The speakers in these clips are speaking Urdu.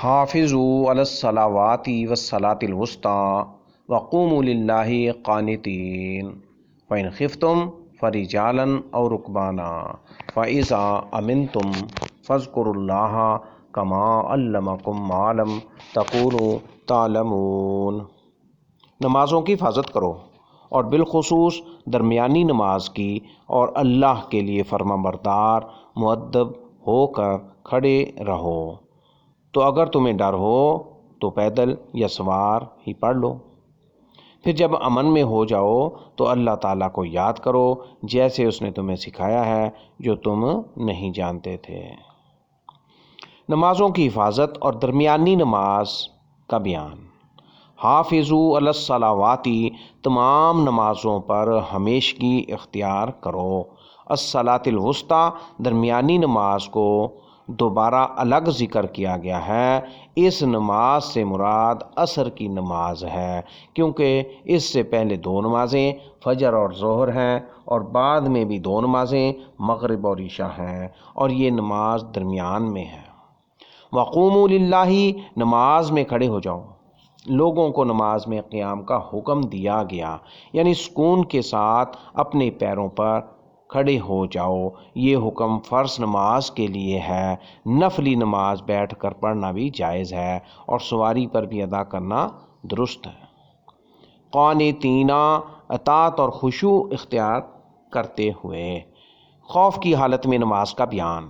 حافظوا علی الصلاوات والصلاة الوسطی وقوموا للہ قانتین فإن خفتم فرجالا او رکبانا فإذا امنتم فاذکروا اللہ کما علمکم ما لم تکونوا تعلمون۔ نمازوں کی حفاظت کرو اور بالخصوص درمیانی نماز کی، اور اللہ کے لیے فرما بردار مؤدب ہو کر کھڑے رہو۔ تو اگر تمہیں ڈر ہو تو پیدل یا سوار ہی پڑھ لو۔ پھر جب امن میں ہو جاؤ تو اللہ تعالیٰ کو یاد کرو جیسے اس نے تمہیں سکھایا ہے جو تم نہیں جانتے تھے۔ نمازوں کی حفاظت اور درمیانی نماز کا بیان۔ حافظوا علی الصلاوات، تمام نمازوں پر ہمیشگی اختیار کرو۔ الصلاۃ الوسطی، درمیانی نماز کو دوبارہ الگ ذکر کیا گیا ہے۔ اس نماز سے مراد عصر کی نماز ہے، کیونکہ اس سے پہلے دو نمازیں فجر اور ظہر ہیں، اور بعد میں بھی دو نمازیں مغرب اور عشاء ہیں، اور یہ نماز درمیان میں ہے۔ وقوموا للہ، نماز میں کھڑے ہو جاؤ۔ لوگوں کو نماز میں قیام کا حکم دیا گیا، یعنی سکون کے ساتھ اپنے پیروں پر کھڑے ہو جاؤ۔ یہ حکم فرض نماز کے لیے ہے، نفلی نماز بیٹھ کر پڑھنا بھی جائز ہے، اور سواری پر بھی ادا کرنا درست ہے۔ قانتین، اطاعت اور خشوع اختیار کرتے ہوئے۔ خوف کی حالت میں نماز کا بیان۔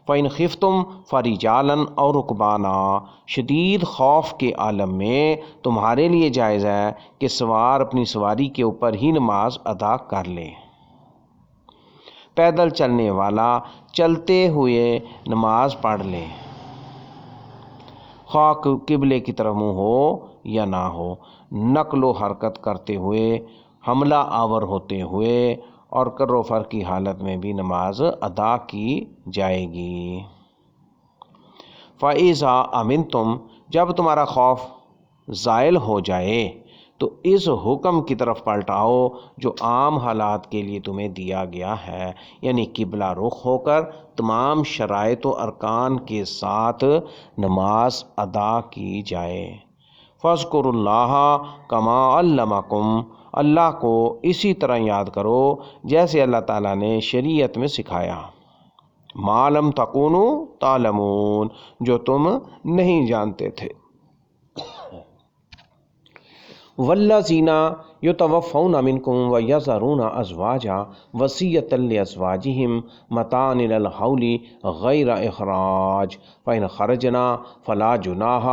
فَإِنْ خِفْتُمْ فَرِجَالًا أَوْ رُكْبَانًا، شدید خوف کے عالم میں تمہارے لیے جائز ہے کہ سوار اپنی سواری کے اوپر ہی نماز ادا کر لے۔ پیدل چلنے والا چلتے ہوئے نماز پڑھ لے، خواہ قبلے کی طرف منہ ہو یا نہ ہو، نقل و حرکت کرتے ہوئے، حملہ آور ہوتے ہوئے، اور کر و فر کی حالت میں بھی نماز ادا کی جائے گی۔ فَإِذَا أَمِنْتُمْ، جب تمہارا خوف زائل ہو جائے تو اس حکم کی طرف پلٹ آؤ جو عام حالات کے لیے تمہیں دیا گیا ہے، یعنی قبلہ رخ ہو کر تمام شرائط و ارکان کے ساتھ نماز ادا کی جائے۔ فاذکروا اللہ کما علمکم، اللہ کو اسی طرح یاد کرو جیسے اللہ تعالیٰ نے شریعت میں سکھایا۔ ما لم تکونوا تعلمون، جو تم نہیں جانتے تھے۔ والذین یتوفون منکم ویذرون ازواجا وصیۃ لازواجہم متاعا الی الحول غیر اخراج فإن خرجنا فلا جناح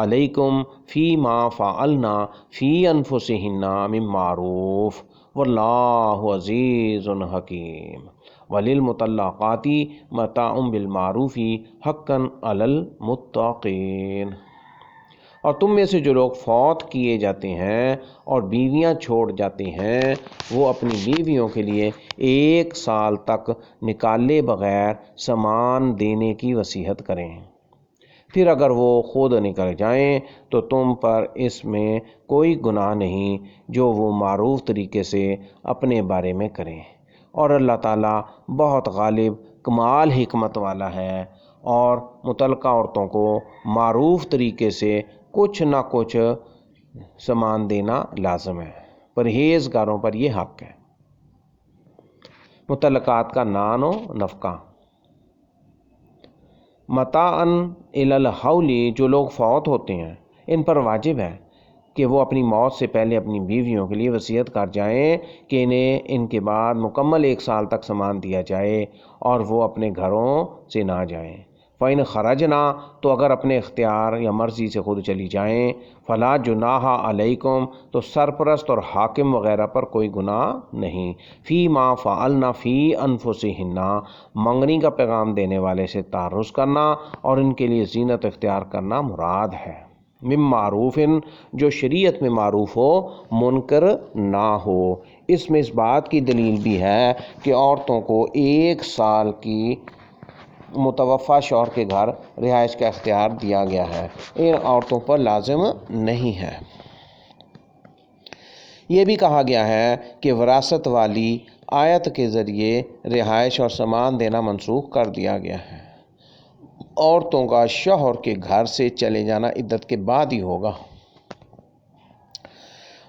علیکم فیما فعلن فی انفسہن من معروف واللہ عزیز حکیم۔ وللمطلقات متاع بالمعروف حقا علی المتقین۔ اور تم میں سے جو لوگ فوت کیے جاتے ہیں اور بیویاں چھوڑ جاتے ہیں، وہ اپنی بیویوں کے لیے 1 سال تک نکالے بغیر سامان دینے کی وصیت کریں۔ پھر اگر وہ خود نکل جائیں تو تم پر اس میں کوئی گناہ نہیں جو وہ معروف طریقے سے اپنے بارے میں کریں، اور اللہ تعالیٰ بہت غالب کمال حکمت والا ہے۔ اور متعلقہ عورتوں کو معروف طریقے سے کچھ نہ کچھ سامان دینا لازم ہے، پرہیزگاروں پر یہ حق ہے۔ متعلقات کا نان و نفقہ۔ متاعاً الی الحول، جو لوگ فوت ہوتے ہیں ان پر واجب ہے کہ وہ اپنی موت سے پہلے اپنی بیویوں کے لیے وصیت کر جائیں کہ انہیں ان کے بعد مکمل 1 سال تک سامان دیا جائے اور وہ اپنے گھروں سے نہ جائیں۔ فَإِنْ خَرَجْنَا، تو اگر اپنے اختیار یا مرضی سے خود چلی جائیں، فَلَا جُنَاحَ عَلَيْكُمْ، تو سرپرست اور حاکم وغیرہ پر کوئی گناہ نہیں۔ فی ما فعلنا فی انفسہن، منگنی کا پیغام دینے والے سے تعرض کرنا اور ان کے لیے زینت اختیار کرنا مراد ہے۔ من معروف، جو شریعت میں معروف ہو، منکر نہ ہو۔ اس میں اس بات کی دلیل بھی ہے کہ عورتوں کو 1 سال کی متوفی شوہر کے گھر رہائش کا اختیار دیا گیا ہے، ان عورتوں پر لازم نہیں ہے۔ یہ بھی کہا گیا ہے کہ وراثت والی آیت کے ذریعے رہائش اور سامان دینا منسوخ کر دیا گیا ہے۔ عورتوں کا شوہر کے گھر سے چلے جانا عدت کے بعد ہی ہوگا۔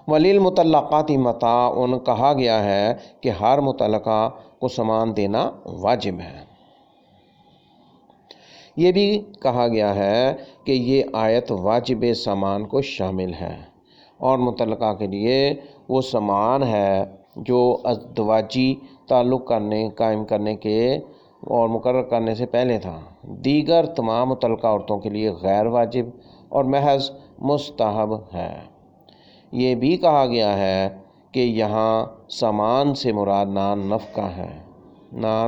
وَلِلْمُطَلَّقَاتِ مَتَاعٌ کہا گیا ہے کہ ہر مطلقہ کو سامان دینا واجب ہے۔ یہ بھی کہا گیا ہے کہ یہ آیت واجب سامان کو شامل ہے اور مطلقہ کے لیے وہ سامان ہے جو ازدواجی تعلق قائم کرنے کے اور مقرر کرنے سے پہلے تھا۔ دیگر تمام مطلقہ عورتوں کے لیے غیر واجب اور محض مستحب ہے۔ یہ بھی کہا گیا ہے کہ یہاں سامان سے مراد نان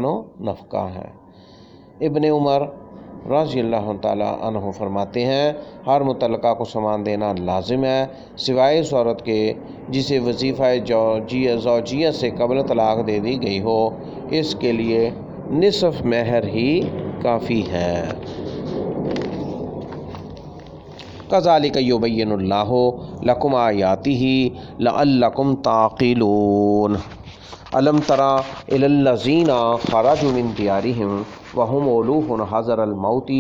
و نفقہ ہے۔ ابن عمر رضی اللہ تعالیٰ عنہ فرماتے ہیں ہر مطلقہ کو سامان دینا لازم ہے سوائے اس عورت کے جسے وظیفہ زوجیت سے قبل طلاق دے دی گئی ہو، اس کے لیے نصف مہر ہی کافی ہے۔ کذالک یبین اللہ لکم آیاتہ لعلکم تعقلون۔ الم تر الی الذین خرجوا من دیارہم وهم ألوف حذر الموت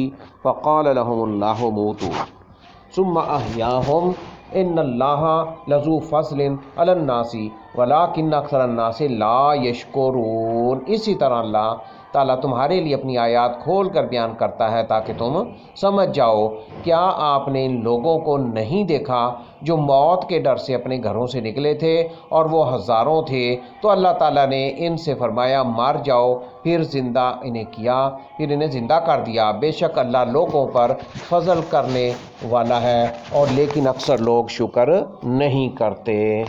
فقال لهم الله موتوا ثم أحیاهم ان اللہ لذو فضل علی الناس ولکن اکثر الناس لا یشکرون۔ اسی طرح اللہ تعالیٰ تمہارے لیے اپنی آیات کھول کر بیان کرتا ہے تاکہ تم سمجھ جاؤ۔ کیا آپ نے ان لوگوں کو نہیں دیکھا جو موت کے ڈر سے اپنے گھروں سے نکلے تھے اور وہ ہزاروں تھے، تو اللہ تعالیٰ نے ان سے فرمایا مر جاؤ، پھر انہیں زندہ کر دیا۔ بے شک اللہ لوگوں پر فضل کرنے والا ہے اور لیکن اکثر لوگ شکر نہیں کرتے۔